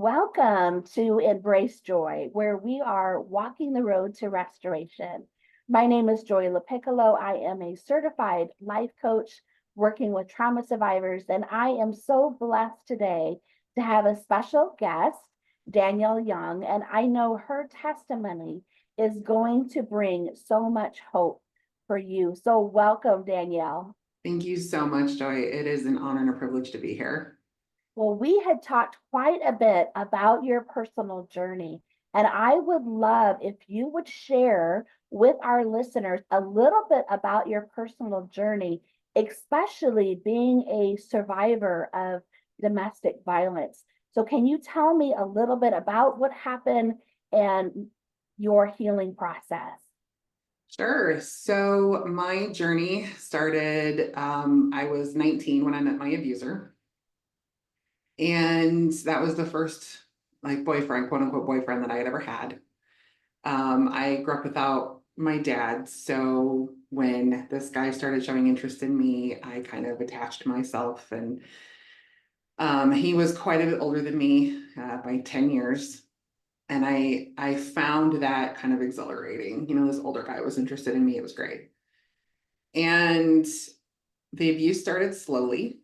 Welcome to Embrace Joy, where we are walking the road to restoration. My name is Joy LaPiccolo. I am a certified life coach working with trauma survivors, and I am so blessed today to have a special guest, Danielle Young, and I know her testimony is going to bring so much hope for you. So, welcome, Danielle. Thank you so much, Joy. It is an honor and a privilege to be here. Well, we had talked quite a bit about your personal journey, and I would love if you would share with our listeners a little bit about your personal journey, especially being a survivor of domestic violence. So, can you tell me a little bit about what happened and your healing process? Sure. So my journey started, I was 19 when I met my abuser. And that was the first boyfriend, quote unquote boyfriend that I had ever had. I grew up without my dad. So when this guy started showing interest in me, I kind of attached myself and he was quite a bit older than me by 10 years. And I found that kind of exhilarating. This older guy was interested in me. It was great. And the abuse started slowly.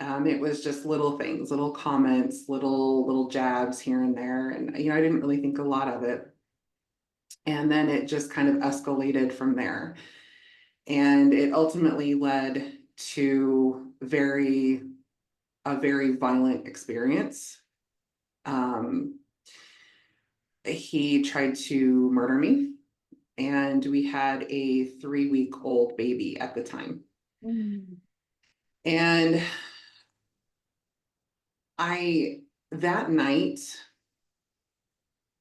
It was just little things, little comments, little jabs here and there. And I didn't really think a lot of it. And then it just kind of escalated from there. And it ultimately led to a very violent experience. Um, he tried to murder me, and we had a 3-week-old baby at the time. Mm. And that night,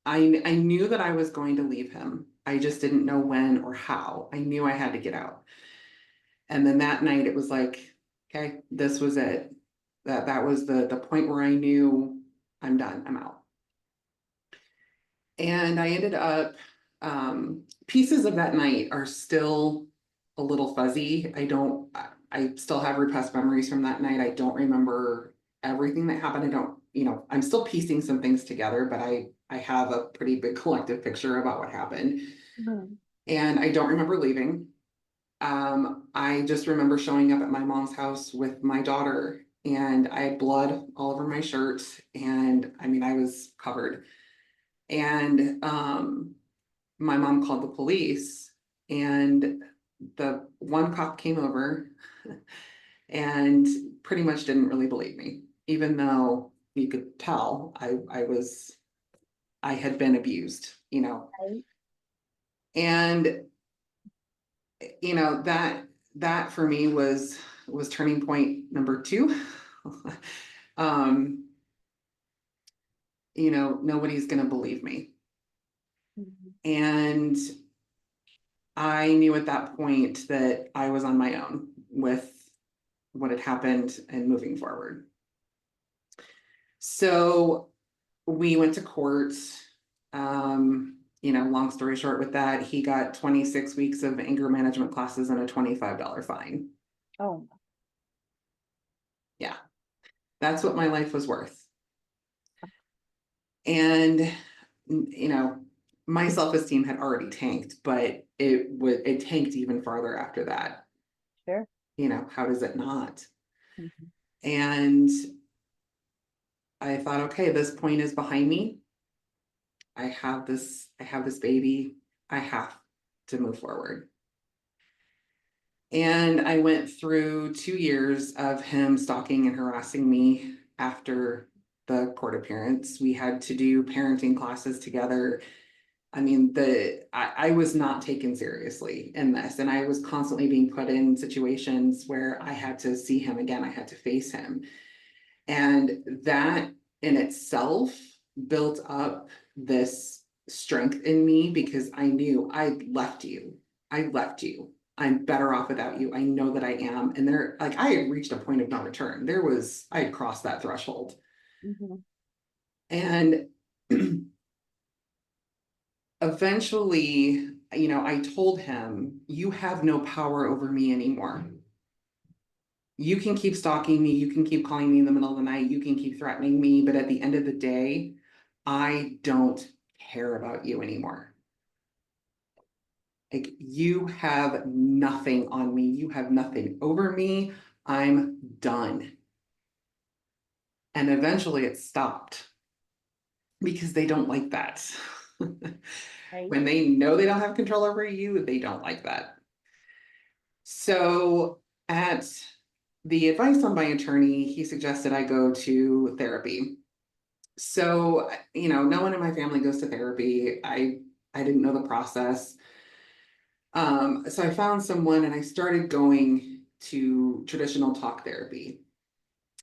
I knew that I was going to leave him. I just didn't know when or how. I knew I had to get out. And then that night it was like, okay, this was it. That was the point where I knew I'm done, I'm out. And I ended up, pieces of that night are still a little fuzzy. I still have repressed memories from that night. I don't remember everything that happened. I'm still piecing some things together, but I have a pretty big collective picture about what happened. Mm. And I don't remember leaving. I just remember showing up at my mom's house with my daughter, and I had blood all over my shirt. And I was covered. And my mom called the police, and the one cop came over and pretty much didn't really believe me, even though you could tell I had been abused. Right. And that for me was turning point number two. um, nobody's gonna believe me. Mhm. And I knew at that point that I was on my own with what had happened and moving forward. So we went to court. Long story short with that, he got 26 weeks of anger management classes and a $25 fine. Oh, Yeah, that's what my life was worth. And, you know, my self-esteem had already tanked, but it tanked even farther after that. sure. How does it not? Mhm. And I thought, okay, this point is behind me. I have this baby. I have to move forward. And I went through 2 years of him stalking and harassing me after the court appearance. We had to do parenting classes together. I was not taken seriously in this, and I was constantly being put in situations where I had to see him again. I had to face him. And that in itself built up this strength in me because I knew I left you. I left you. I'm better off without you. I know that I am. And I had reached a point of no return. I had crossed that threshold. Mhm. And eventually, I told him, you have no power over me anymore. You can keep stalking me, you can keep calling me in the middle of the night, you can keep threatening me, but at the end of the day, I don't care about you anymore. Like, you have nothing on me, you have nothing over me. I'm done. And eventually it stopped because they don't like that. Right. When they know they don't have control over you, they don't like that. So, at the advice on my attorney, he suggested I go to therapy. So, no one in my family goes to therapy. I didn't know the process. So I found someone and I started going to traditional talk therapy.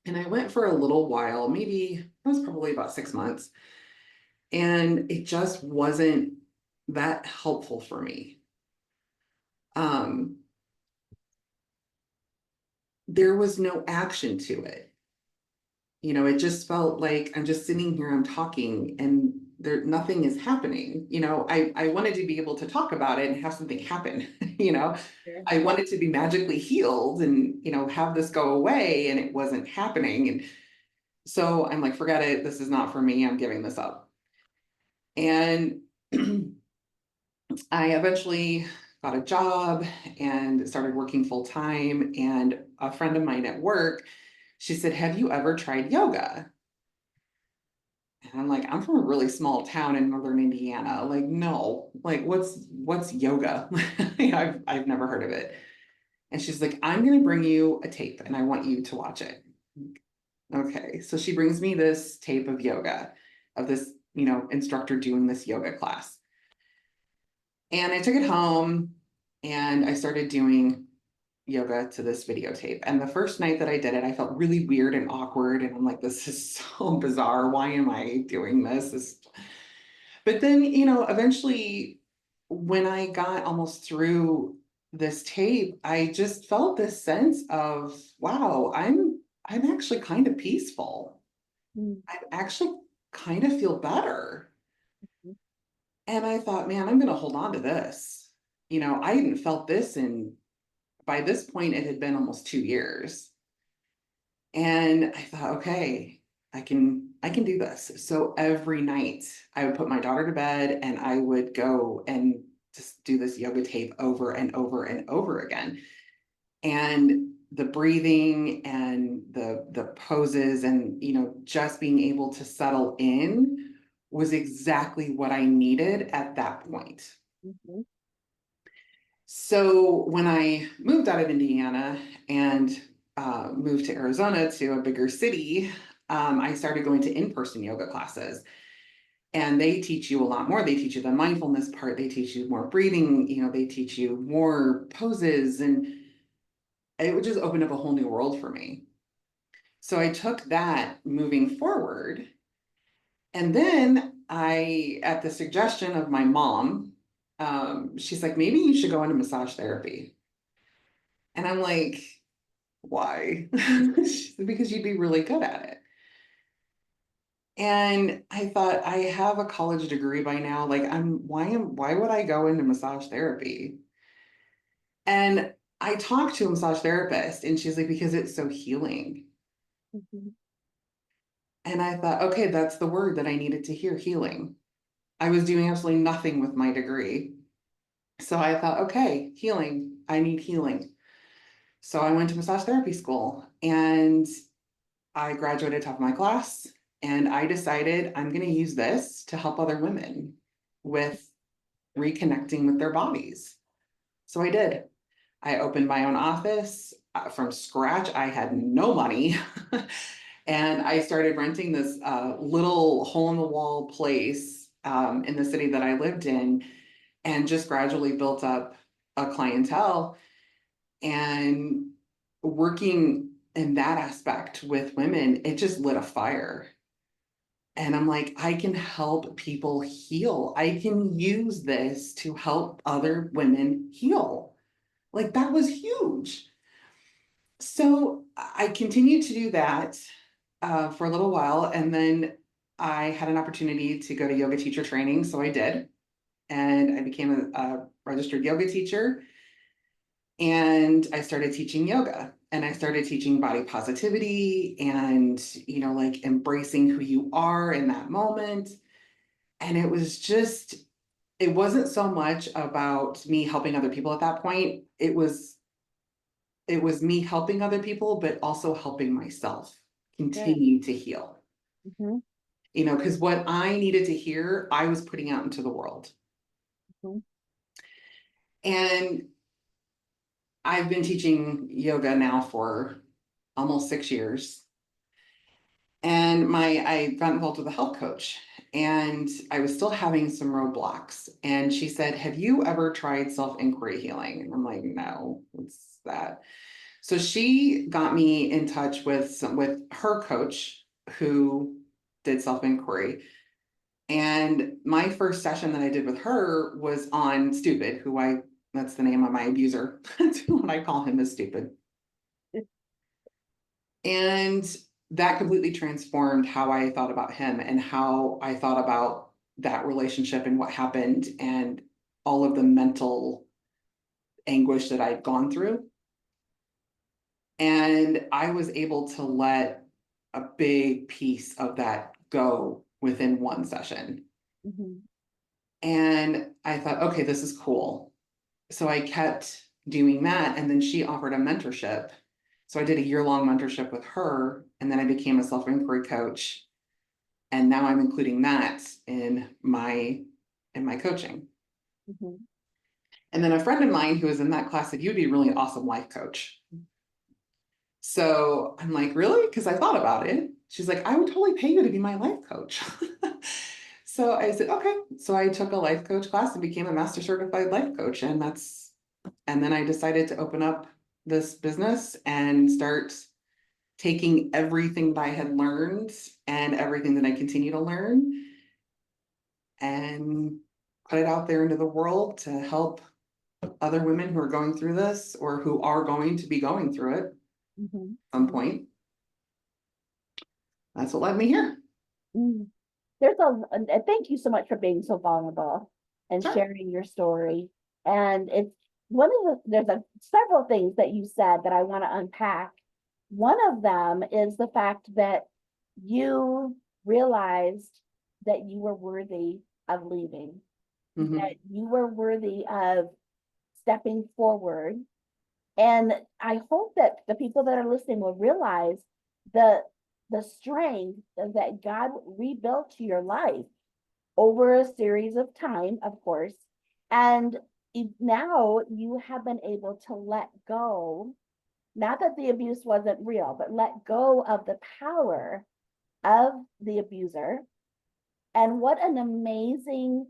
And I went for a little while, maybe it was probably about 6 months, and it just wasn't that helpful for me. Um, there was no action to it. It just felt like I'm just sitting here, I'm talking, and there nothing is happening. I wanted to be able to talk about it and have something happen. Sure. I wanted to be magically healed and have this go away, and it wasn't happening. And so I'm like, forget it, this is not for me, I'm giving this up. And I eventually got a job and started working full time. And a friend of mine at work, she said, have you ever tried yoga? And I'm like, I'm from a really small town in northern Indiana. Like, no, like what's yoga? I've never heard of it. And she's like, I'm gonna bring you a tape and I want you to watch it. Okay. So she brings me this tape of yoga, of this, instructor doing this yoga class. And I took it home and I started doing yoga to this videotape. And the first night that I did it, I felt really weird and awkward. And I'm like, this is so bizarre. Why am I doing this? But then, eventually, when I got almost through this tape, I just felt this sense of, wow, I'm actually kind of peaceful. Mm. I actually kind of feel better. Mhm. And I thought, man, I'm going to hold on to this. I hadn't felt this in, by this point, it had been almost 2 years. And I thought, okay, I can do this. So every night I would put my daughter to bed and I would go and just do this yoga tape over and over and over again. And the breathing and the poses and just being able to settle in was exactly what I needed at that point. Mhm. So when I moved out of Indiana and moved to Arizona, to a bigger city, I started going to in-person yoga classes. And they teach you a lot more. They teach you the mindfulness part. They teach you more breathing. They teach you more poses. And it would just open up a whole new world for me. So I took that moving forward. And then at the suggestion of my mom, she's like, maybe you should go into massage therapy. And I'm like, why? Because you'd be really good at it. And I thought, I have a college degree by now. Like, why would I go into massage therapy? And I talked to a massage therapist and she's like, because it's so healing. Mhm. And I thought, okay, that's the word that I needed to hear, healing. I was doing absolutely nothing with my degree. So I thought, okay, healing, I need healing. So I went to massage therapy school and I graduated top of my class, and I decided I'm going to use this to help other women with reconnecting with their bodies. So I did. I opened my own office from scratch. I had no money. And I started renting this little hole in the wall place in the city that I lived in, and just gradually built up a clientele. And working in that aspect with women, it just lit a fire. And I'm like, I can help people heal. I can use this to help other women heal. Like, that was huge. So I continued to do that for a little while. And then I had an opportunity to go to yoga teacher training. So I did. And I became a registered yoga teacher. And I started teaching yoga, and I started teaching body positivity and, like embracing who you are in that moment. And it wasn't so much about me helping other people at that point. It was me helping other people, but also helping myself Good. continue to heal. Mhm, Because what I needed to hear, I was putting out into the world. mhm, And I've been teaching yoga now for almost 6 years. And I got involved with a health coach, and I was still having some roadblocks. And she said, "Have you ever tried self-inquiry healing?" And I'm like, "No, what's that?" So she got me in touch with her coach who did self-inquiry. And my first session that I did with her was on Stupid, that's the name of my abuser. That's what I call him, is Stupid. And that completely transformed how I thought about him and how I thought about that relationship and what happened and all of the mental anguish that I'd gone through. And I was able to let a big piece of that go within one session. mhm, And I thought, okay, this is cool. So I kept doing that. And then she offered a mentorship. So I did a year-long mentorship with her. And then I became a self-inquiry coach. And now I'm including that in my coaching. mhm. And then a friend of mine who was in that class said, "You'd be a really awesome life coach." So I'm like, "Really?" Because I thought about it. She's like, "I would totally pay you to be my life coach." So I said, "Okay." So I took a life coach class and became a master certified life coach. And then I decided to open up this business and start taking everything that I had learned and everything that I continue to learn and put it out there into the world to help other women who are going through this or who are going to be going through it at Mhm, some point. That's what led me here. mhm. And thank you so much for being so vulnerable and Sure. sharing your story. And it's one of several things that you said that I want to unpack. One of them is the fact that you realized that you were worthy of leaving, that Hmm. you were worthy of stepping forward. And I hope that the people that are listening will realize the the strength that God rebuilt to your life over a series of time, of course. And now you have been able to let go, not that the abuse wasn't real, but let go of the power of the abuser. And what an amazing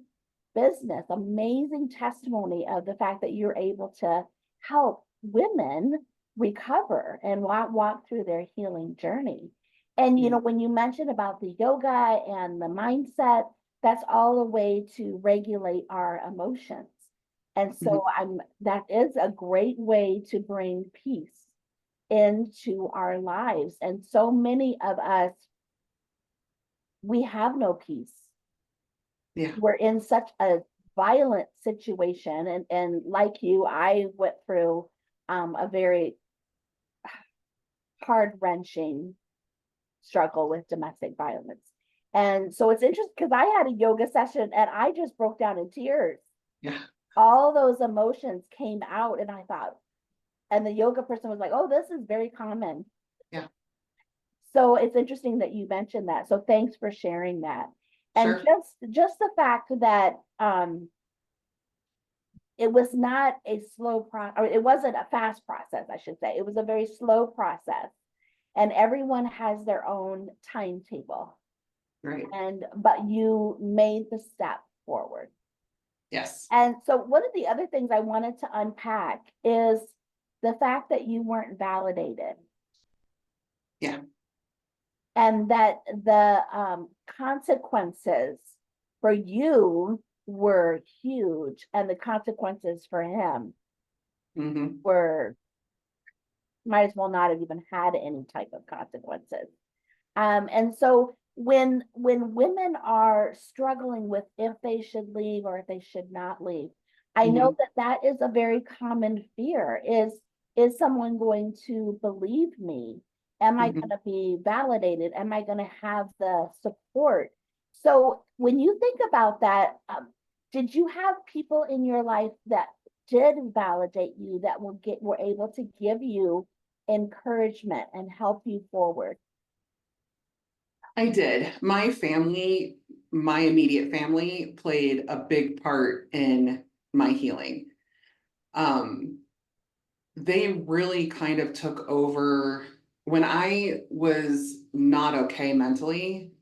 business, amazing testimony of the fact that you're able to help women recover and walk through their healing journey. And Yeah. when you mentioned about the yoga and the mindset, that's all a way to regulate our emotions. And so Hmm. that is a great way to bring peace into our lives. And so many of us, we have no peace. Yeah. We're in such a violent situation, and like you, I went through a very heart-wrenching struggle with domestic violence. And so it's interesting because I had a yoga session and I just broke down in tears. Yeah. All those emotions came out, and I thought, and the yoga person was like, "Oh, this is very common." Yeah. So it's interesting that you mentioned that. So thanks for sharing that. And Sure. just the fact that it was not a slow process, or it wasn't a fast process, I should say. It was a very slow process. And everyone has their own timetable. Right. But you made the step forward. Yes. And so one of the other things I wanted to unpack is the fact that you weren't validated, Yeah. and that the consequences for you were huge, and the consequences for him Hmm. were, might as well not have even had any type of consequences. And so when women are struggling with if they should leave or if they should not leave, I know Mhm, that that is a very common fear is someone going to believe me? Am I going mhm. to be validated? Am I going to have the support? So when you think about that, did you have people in your life that did validate you that were able to give you encouragement and help you forward? I did. My family, my immediate family played a big part in my healing. Um, they really kind of took over when I was not okay mentally.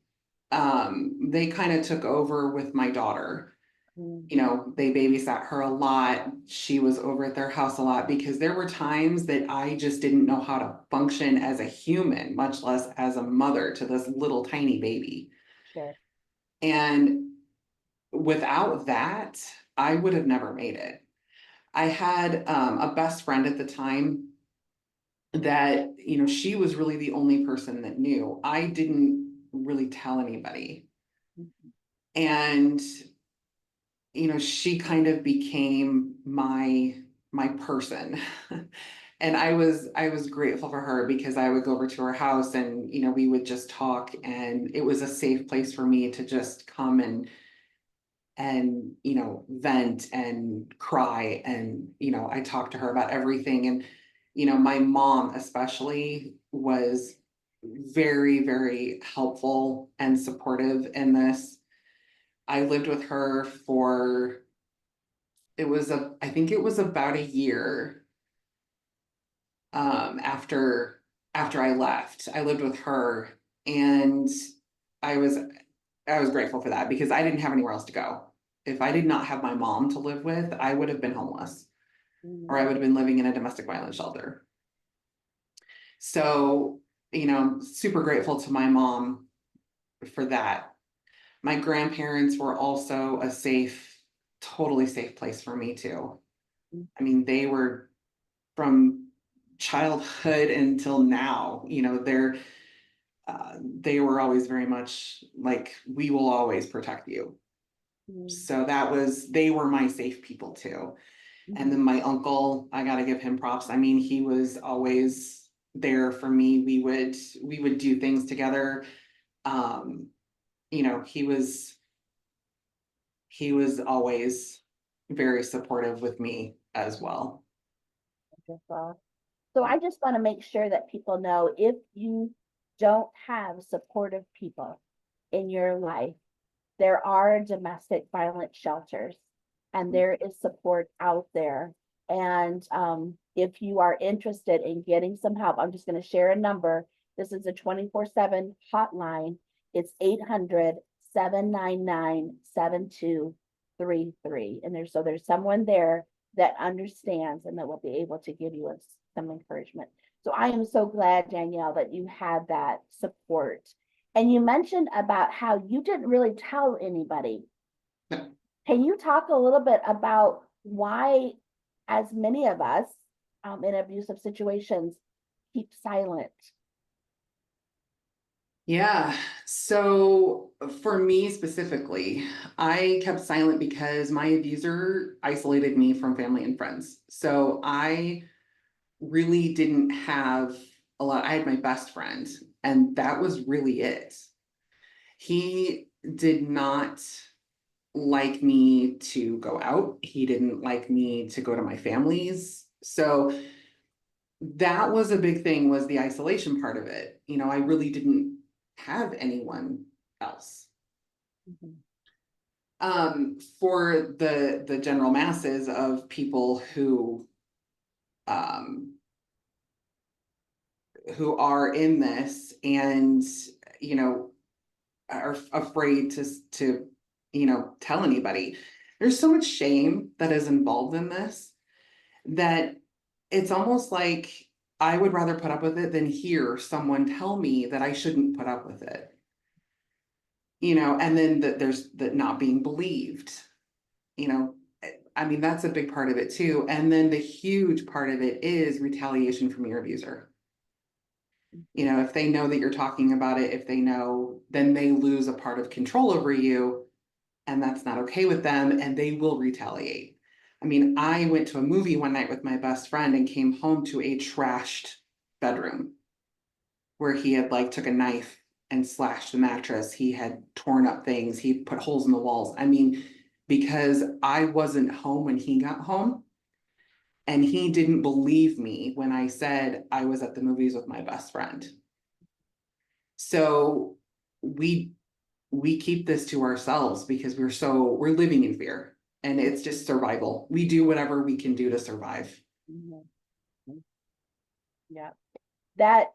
They kind of took over with my daughter. Mm, They babysat her a lot. She was over at their house a lot because there were times that I just didn't know how to function as a human, much less as a mother to this little tiny baby. sure. And without that, I would have never made it. I had a best friend at the time that, she was really the only person that knew. I didn't really tell anybody. Mhm. And, she kind of became my person. And I was grateful for her because I would go over to her house and, we would just talk, and it was a safe place for me to just come and vent and cry, and I talked to her about everything. And my mom especially was very, very helpful and supportive in this. I lived with her for, I think it was about a year, after I left. I lived with her, and I was I was grateful for that because I didn't have anywhere else to go. If I did not have my mom to live with, I would have been homeless, or I Mm, would have been living in a domestic violence shelter. So, I'm super grateful to my mom for that. My grandparents were also a safe, totally safe place for me too. mm, I mean, they were from childhood until now, they were always very much like, we will always protect you. mm, So they were my safe people too. And mhm, then my uncle, I got to give him props. I mean, he was always there for me. We would do things together. Um, he was always very supportive with me as well. wonderful. So I just want to make sure that people know if you don't have supportive people in your life, there are domestic violence shelters and there is support out there. And if you are interested in getting some help, I'm just going to share a number. This is a 24/7 hotline. It's 800-799-7233. And there's someone there that understands and that will be able to give you some encouragement. So I am so glad, Danielle, that you had that support. And you mentioned about how you didn't really tell anybody. Can you talk a little bit about why, as many of us in abusive situations, keep silent? Yeah. So for me specifically, I kept silent because my abuser isolated me from family and friends. So I really didn't have a lot. I had my best friend, and that was really it. He did not like me to go out. He didn't like me to go to my family's. So that was a big thing, was the isolation part of it. I really didn't have anyone else. Mhm. For the general masses of people um, who are in this, and you know are afraid to tell anybody. There's so much shame that is involved in this that it's almost like I would rather put up with it than hear someone tell me that I shouldn't put up with it. And then that there's that not being believed. you know I mean, that's a big part of it too. And then the huge part of it is retaliation from your abuser. If they know that you're talking about it, if they know, then they lose a part of control over you, and that's not okay with them, and they will retaliate. I mean, I went to a movie one night with my best friend and came home to a trashed bedroom where he had like took a knife and slashed the mattress. He had torn up things. He put holes in the walls. I mean, because I wasn't home when he got home, and he didn't believe me when I said I was at the movies with my best friend. So we we keep this to ourselves because we're living in fear, and it's just survival. We do whatever we can do to survive. Mhm. Yeah. That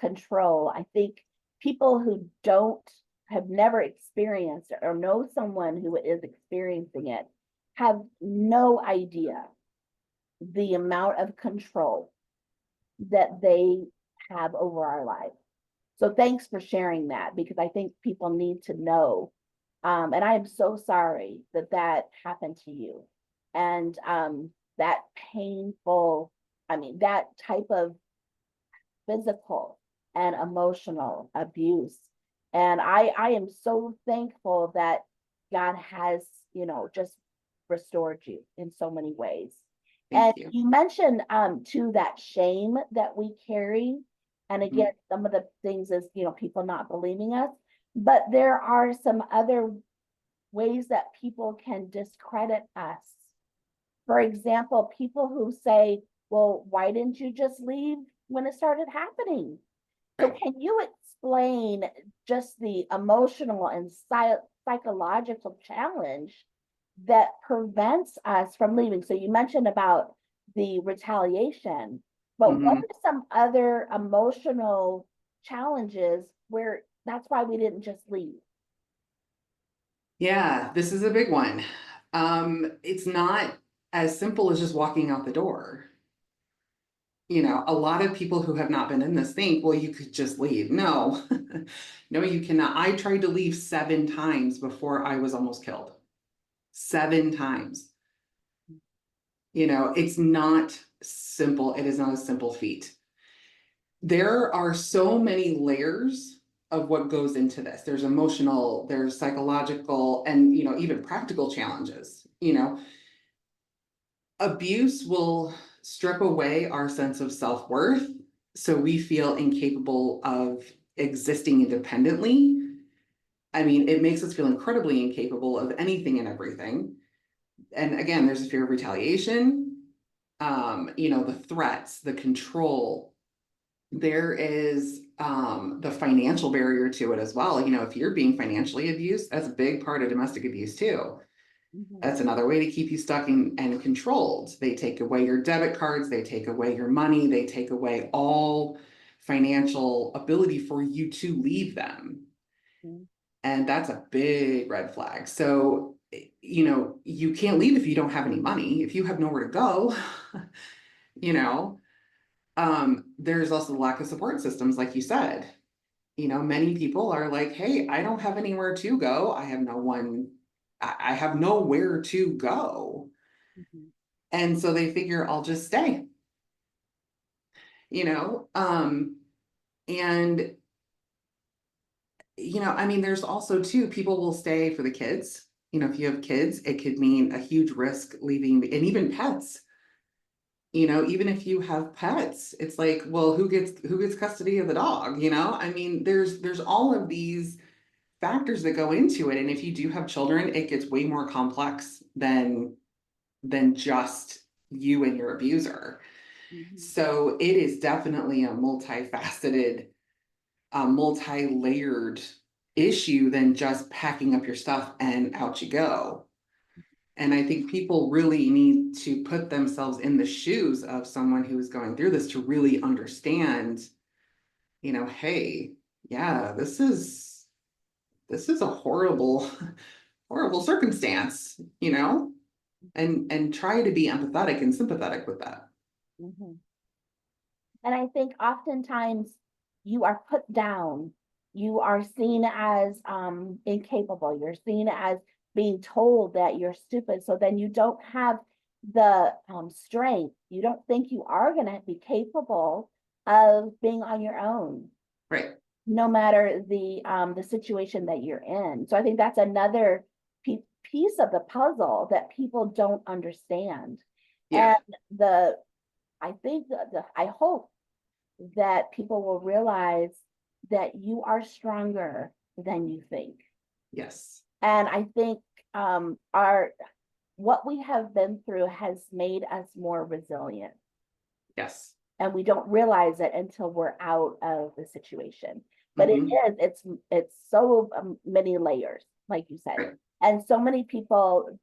control, I think people who don't have never experienced it or know someone who is experiencing it have no idea the amount of control that they have over our lives. So thanks for sharing that, because I think people need to know. And I am so sorry that that happened to you. And that painful, I mean, that type of physical and emotional abuse. And I am so thankful that God has, just restored you in so many ways. And Thank you. you mentioned too that shame that we carry. And Mhm. again, some of the things is, people not believing us, but there are some other ways that people can discredit us. For example, people who say, well, why didn't you just leave when it started happening? So Right. can you explain just the emotional and psychological challenge that prevents us from leaving? So you mentioned about the retaliation, but what Mhm. are some other emotional challenges where that's why we didn't just leave? Yeah, this is a big one. It's not as simple as just walking out the door. A lot of people who have not been in this think, well, you could just leave. No, no, you cannot. I tried to leave 7 times before I was almost killed. 7 times. It's not simple. It is not a simple feat. There are so many layers of what goes into this. There's emotional, there's psychological, and even practical challenges. Abuse will strip away our sense of self-worth, so we feel incapable of existing independently. I mean, it makes us feel incredibly incapable of anything and everything. And again, there's a fear of retaliation, the threats, the control. There is the financial barrier to it as well. If you're being financially abused, that's a big part of domestic abuse too. Mhm, That's another way to keep you stuck and controlled. They take away your debit cards, they take away your money, they take away all financial ability for you to leave them. mhm, And that's a big red flag. So, you can't leave if you don't have any money, if you have nowhere to go, you know. There's also the lack of support systems, like you said. Many people are like, hey, I don't have anywhere to go. I have no one, I have nowhere to go. mhm, And so they figure I'll just stay, you know? And, I mean, there's also too, people will stay for the kids. If you have kids, it could mean a huge risk leaving, and even pets. Even if you have pets, it's like, well, who gets custody of the dog? I mean, there's all of these factors that go into it. And if you do have children, it gets way more complex than just you and your abuser. mhm, So it is definitely a multifaceted, multi-layered issue than just packing up your stuff and out you go. And I think people really need to put themselves in the shoes of someone who is going through this to really understand, hey, yeah, this is a horrible, horrible circumstance, and try to be empathetic and sympathetic with that. mhm. And I think oftentimes you are put down, you are seen as incapable, you're seen as being told that you're stupid. So then you don't have the strength, you don't think you are going to be capable of being on your own, Right. no matter the situation that you're in. So I think that's another piece of the puzzle that people don't understand. Yeah. And I think I hope that people will realize that you are stronger than you think. Yes. And I think our what we have been through has made us more resilient. Yes. And we don't realize it until we're out of the situation. But Hmm. it's so many layers, like you said, Right. and so many people,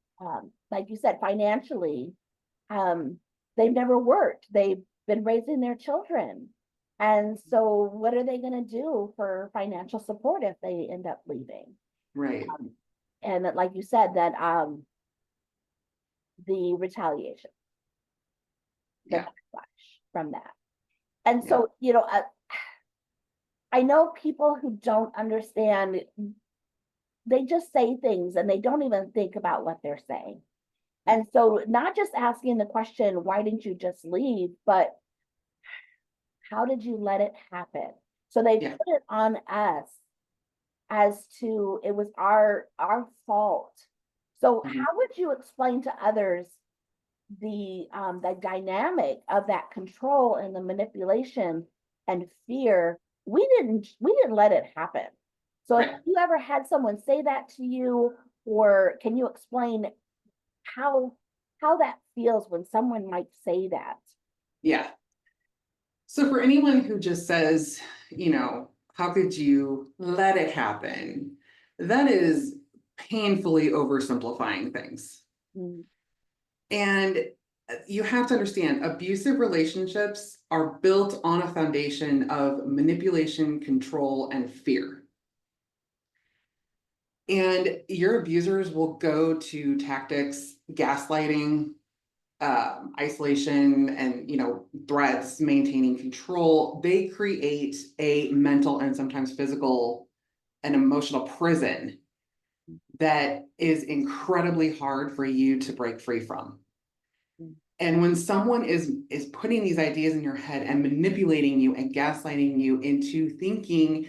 like you said, financially, um, they've never worked. They've been raising their children, and so what are they going to do for financial support if they end up leaving? Right. Um, and like you said, that the retaliation, the Yeah. backlash from that. And Yeah. so, I know people who don't understand, they just say things and they don't even think about what they're saying. Right. And so, not just asking the question, why didn't you just leave? But how did you let it happen? So they Yeah. put it on us as to it was our fault. So Mhm. how would you explain to others the dynamic of that control and the manipulation and fear? We didn't let it happen. So have Right. you ever had someone say that to you, or can you explain how how that feels when someone might say that? Yeah. So for anyone who just says, how could you let it happen? That is painfully oversimplifying things. Mm, And you have to understand abusive relationships are built on a foundation of manipulation, control, and fear. And your abusers will go to tactics, gaslighting, isolation, and threats, maintaining control. They create a mental and sometimes physical and emotional prison that is incredibly hard for you to break free from. mm, And when someone is putting these ideas in your head and manipulating you and gaslighting you into thinking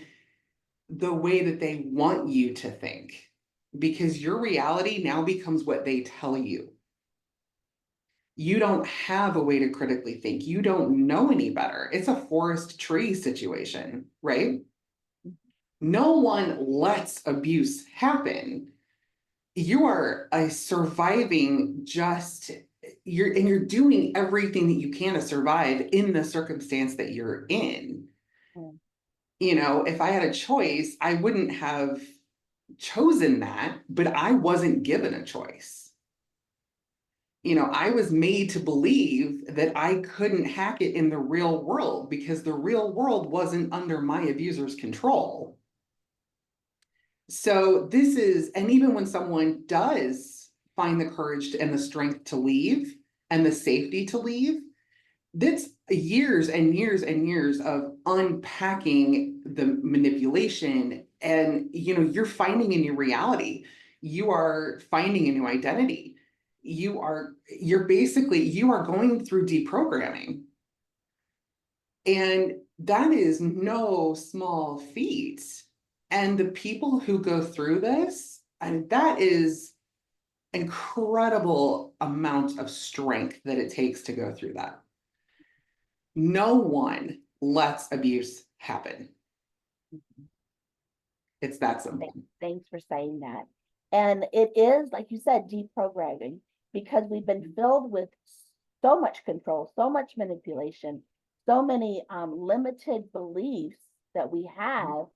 the way that they want you to think, because your reality now becomes what they tell you. You don't have a way to critically think. You don't know any better. It's a forest tree situation, right? mm, No one lets abuse happen. You are a surviving just you're doing everything that you can to survive in the circumstance that you're in. mm, If I had a choice, I wouldn't have chosen that, but I wasn't given a choice. I was made to believe that I couldn't hack it in the real world because the real world wasn't under my abuser's control. So this is, and even when someone does find the courage and the strength to leave and the safety to leave, that's years and years and years of unpacking the manipulation. And you're finding a new reality. You are finding a new identity. You are going through deprogramming. And that is no small feat. And the people who go through this, and that is incredible amount of strength that it takes to go through that. No one lets abuse happen. mm. It's that simple. Thanks for saying that. And it is, like you said, deprogramming, because we've been filled with so much control, so much manipulation, so many limited beliefs that we have,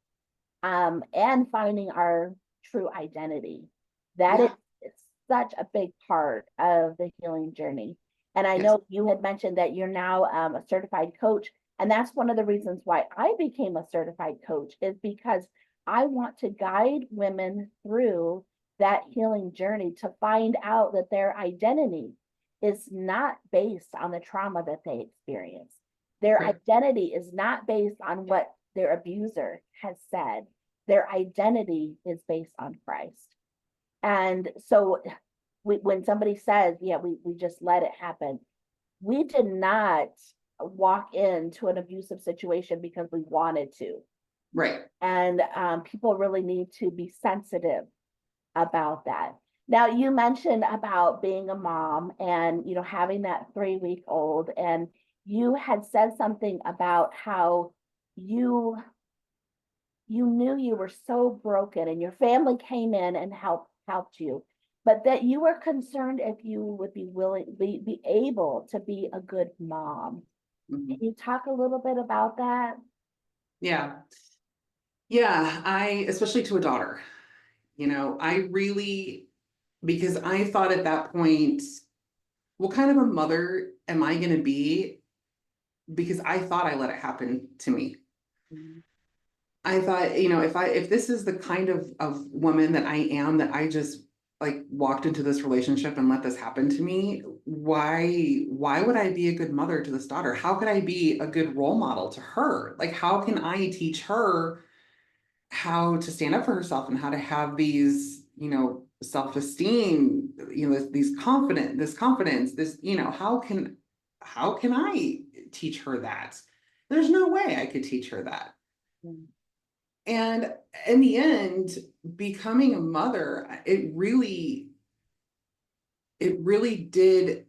and finding our true identity. That is Yeah. it's such a big part of the healing journey. And I Yes. know you had mentioned that you're now a certified coach. And that's one of the reasons why I became a certified coach, is because I want to guide women through that healing journey to find out that their identity is not based on the trauma that they experience. Their Right. identity is not based on what their abuser has said. Their identity is based on Christ. And so when somebody says, yeah, we just let it happen, we did not walk into an abusive situation because we wanted to. Right. And people really need to be sensitive about that. Now you mentioned about being a mom and having that 3-week old, and you had said something about how you you knew you were so broken and your family came in and helped you, but that you were concerned if you would be be able to be a good mom. Can Mhm. you talk a little bit about that? Yeah. Yeah. Especially to a daughter, I really, because I thought at that point, what kind of a mother am I going to be? Because I thought I let it happen to me. Mhm. I thought, if this is the kind of woman that I am, that I just like walked into this relationship and let this happen to me, why would I be a good mother to this daughter? How could I be a good role model to her? Like, how can I teach her how to stand up for herself and how to have these, self-esteem, this confidence, how can I teach her that? There's no way I could teach her that. Mhm. And in the end, becoming a mother, it really did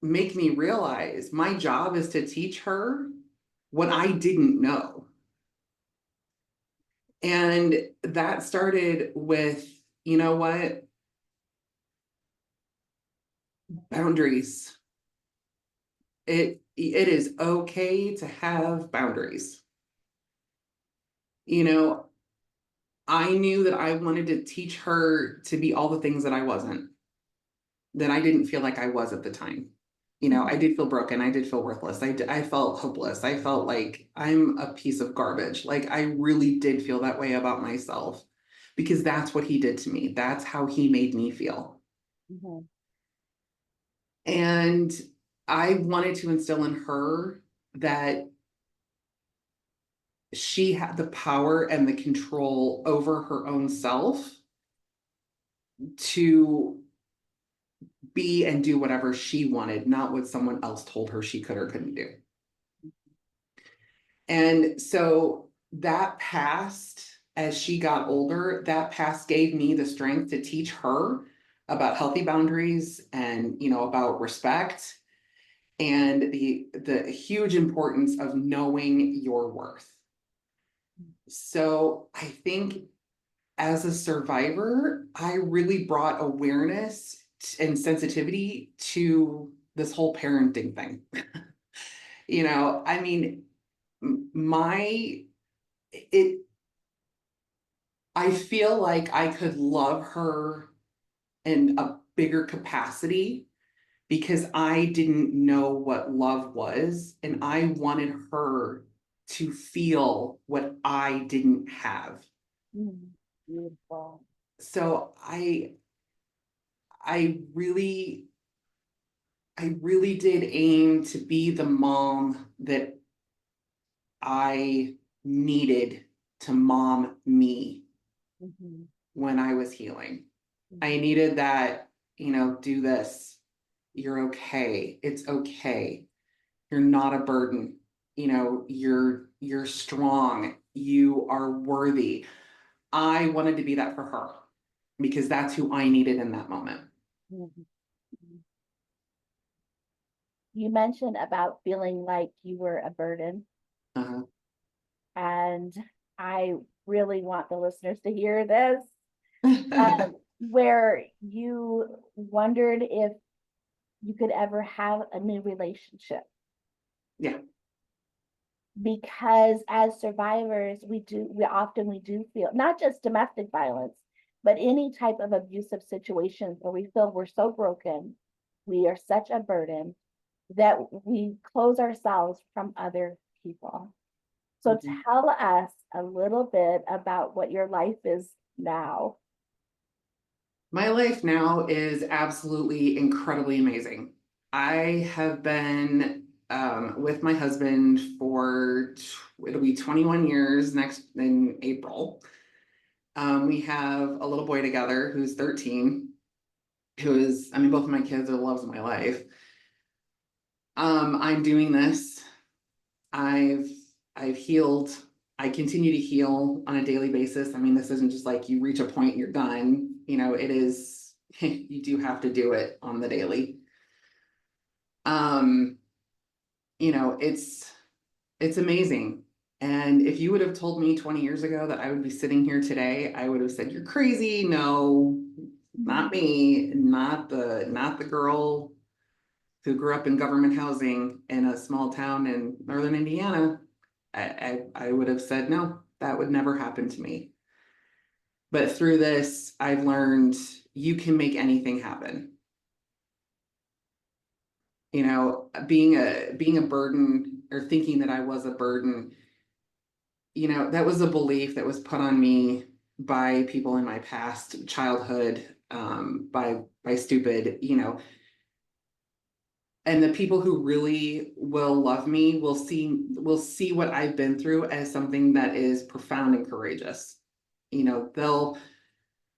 make me realize my job is to teach her what I didn't know. And that started with, you know what, boundaries. It is okay to have boundaries. You know, I knew that I wanted to teach her to be all the things that I wasn't, that I didn't feel like I was at the time. I Mhm. did feel broken. I did feel worthless. I felt hopeless. I felt like I'm a piece of garbage. Like, I really did feel that way about myself because that's what he did to me. That's how he made me feel. Mhm. And I wanted to instill in her that she had the power and the control over her own self to be and do whatever she wanted, not what someone else told her she could or couldn't do. And so that past, as she got older, that past gave me the strength to teach her about healthy boundaries and, about respect and the huge importance of knowing your worth. So I think as a survivor, I really brought awareness and sensitivity to this whole parenting thing. I mean, my it I feel like I could love her in a bigger capacity because I didn't know what love was, and I wanted her to feel what I didn't have. Mhm. Beautiful. So I really I really did aim to be the mom that I needed to mom me Mhm. when I was healing. I Mhm. needed that, do this. You're okay. It's okay. You're not a burden. You're strong. You are worthy. I wanted to be that for her because that's who I needed in that moment. Mhm. You mentioned about feeling like you were a burden, Uh-huh. and I really want the listeners to hear this, where you wondered if you could ever have a new relationship, Yeah. because as survivors we often feel not just domestic violence, but any type of abusive situations where we feel we're so broken, we are such a burden that we close ourselves from other people. So Mhm. tell us a little bit about what your life is now. My life now is absolutely incredibly amazing. I have been with my husband for it'll be 21 years next in April. We have a little boy together who's 13, I mean, both of my kids are the loves of my life. I'm doing this. I've I've healed. I continue to heal on a daily basis. I mean, this isn't just like you reach a point and you're done. It is. you do have to do it on the daily. Um, you know, it's amazing. And if you would have told me 20 years ago that I would be sitting here today, I would have said, "You're crazy." No, not me, not the girl who grew up in government housing in a small town in northern Indiana. I would have said, no, that would never happen to me. But through this, I've learned you can make anything happen. You know, being a burden, or thinking that I was a burden, you know, that was a belief that was put on me by people in my past childhood, by stupid, you know. And the people who really will love me will see what I've been through as something that is profound and courageous. You know,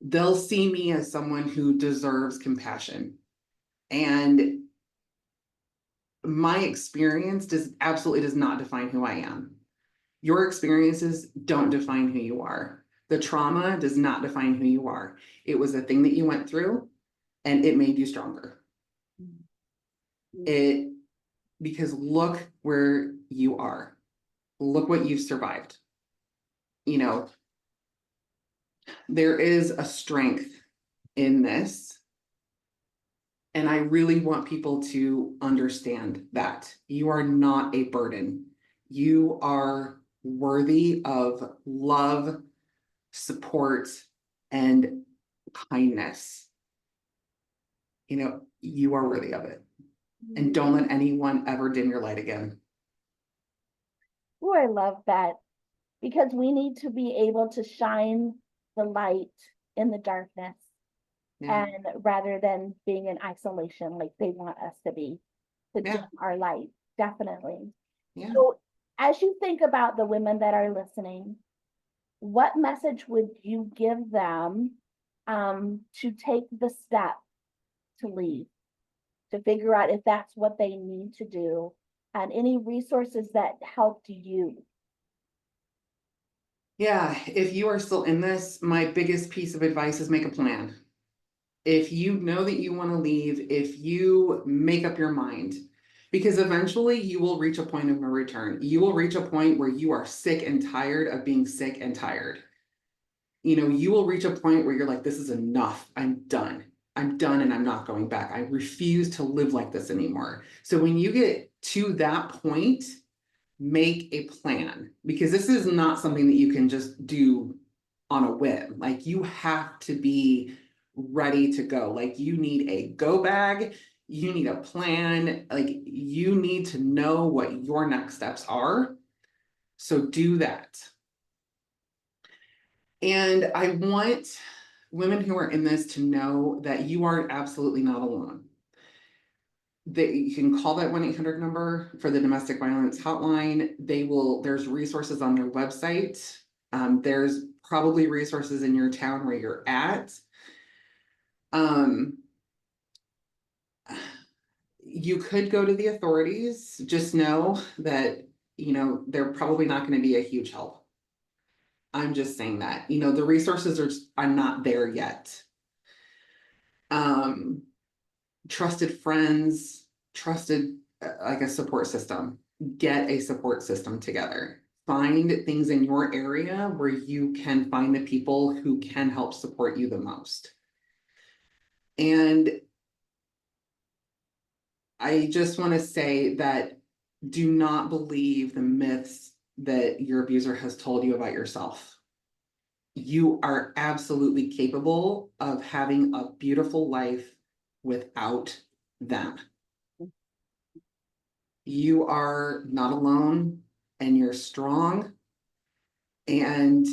they'll see me as someone who deserves compassion. And my experience does not define who I am. Your experiences don't define who you are. The trauma does not define who you are. It was a thing that you went through, and it made you stronger. It Because look where you are. Look what you've survived. You know, there is a strength in this. And I really want people to understand that you are not a burden. You are worthy of love, support, and kindness. You know, you are worthy of it. And don't let anyone ever dim your light again. Oh, I love that, because we need to be able to shine the light in the darkness, Yeah. and rather than being in isolation like they want us to be, to dim Yeah. our light. Definitely. Yeah. So, as you think about the women that are listening, what message would you give them to take the step to leave, to figure out if that's what they need to do, and any resources that helped you? Yeah. If you are still in this, my biggest piece of advice is make a plan. If you know that you want to leave, if you make up your mind, because eventually you will reach a point of no return. You will reach a point where you are sick and tired of being sick and tired. You know, you will reach a point where you're like, this is enough. I'm done. I'm done and I'm not going back. I refuse to live like this anymore. So when you get to that point, make a plan, because this is not something that you can just do on a whim. Like, you have to be ready to go. Like, you need a go bag, you need a plan, like you need to know what your next steps are. So do that. And I want women who are in this to know that you are absolutely not alone. That you can call that 1-800 number for the domestic violence hotline. There's resources on their website. There's probably resources in your town where you're at. Um, you could go to the authorities. Just know that, you know, they're probably not going to be a huge help. I'm just saying that, you know, the resources are not there yet. Um, Trusted friends, trusted, like a support system. Get a support system together. Find things in your area where you can find the people who can help support you the most. And I just want to say that do not believe the myths that your abuser has told you about yourself. You are absolutely capable of having a beautiful life without them. You are not alone, and you're strong, and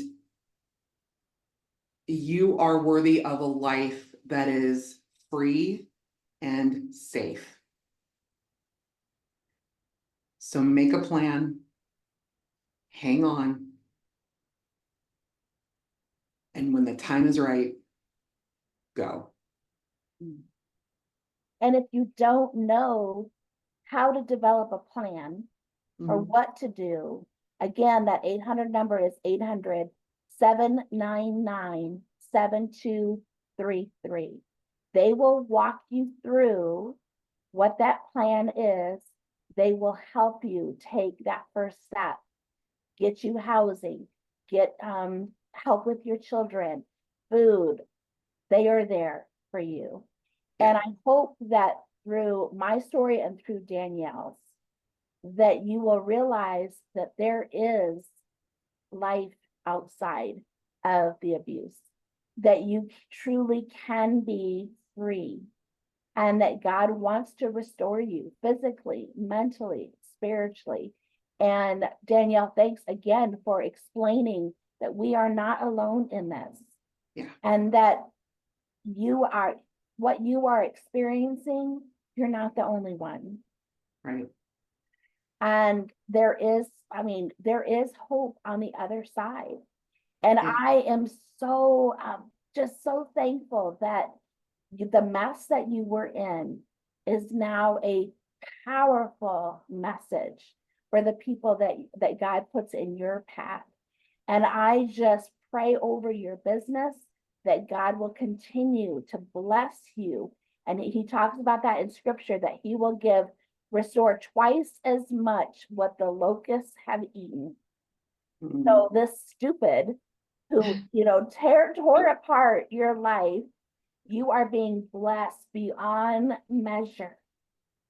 you are worthy of a life that is free and safe. So make a plan, hang on, and when the time is right, go. And if you don't know how to develop a plan or Mhm. what to do, again, that 800 number is 800-799-7233. They will walk you through what that plan is. They will help you take that first step, get you housing, get help with your children, food. They are there for you. And Yeah. I hope that through my story and through Danielle's, that you will realize that there is life outside of the abuse, that you truly can be free, and that God wants to restore you physically, mentally, spiritually. And Danielle, thanks again for explaining that we are not alone in this, Yeah. and that you are what you are experiencing, you're not the only one. Right. And there is, I mean, there is hope on the other side. And Yeah. I am so just so thankful that the mess that you were in is now a powerful message for the people that God puts in your path. And I just pray over your business that God will continue to bless you. And he talks about that in scripture, that he will restore twice as much what the locusts have eaten. Mhm. So this stupid who, tore apart your life, you are being blessed beyond measure.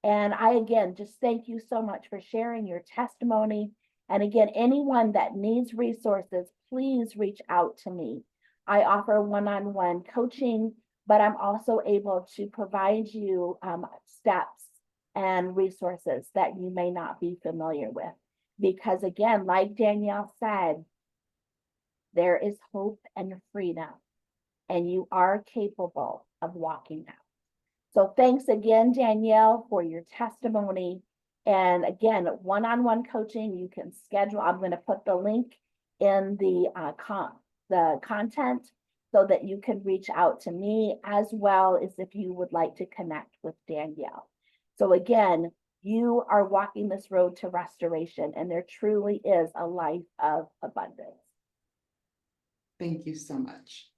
And I, again, just thank you so much for sharing your testimony. And again, anyone that needs resources, please reach out to me. I offer one-on-one coaching, but I'm also able to provide you steps and resources that you may not be familiar with. Because again, like Danielle said, there is hope and freedom, and you are capable of walking out. So thanks again, Danielle, for your testimony. And again, one-on-one coaching, you can schedule. I'm going to put the link in the content so that you can reach out to me, as well as if you would like to connect with Danielle. So again, you are walking this road to restoration, and there truly is a life of abundance. Thank you so much.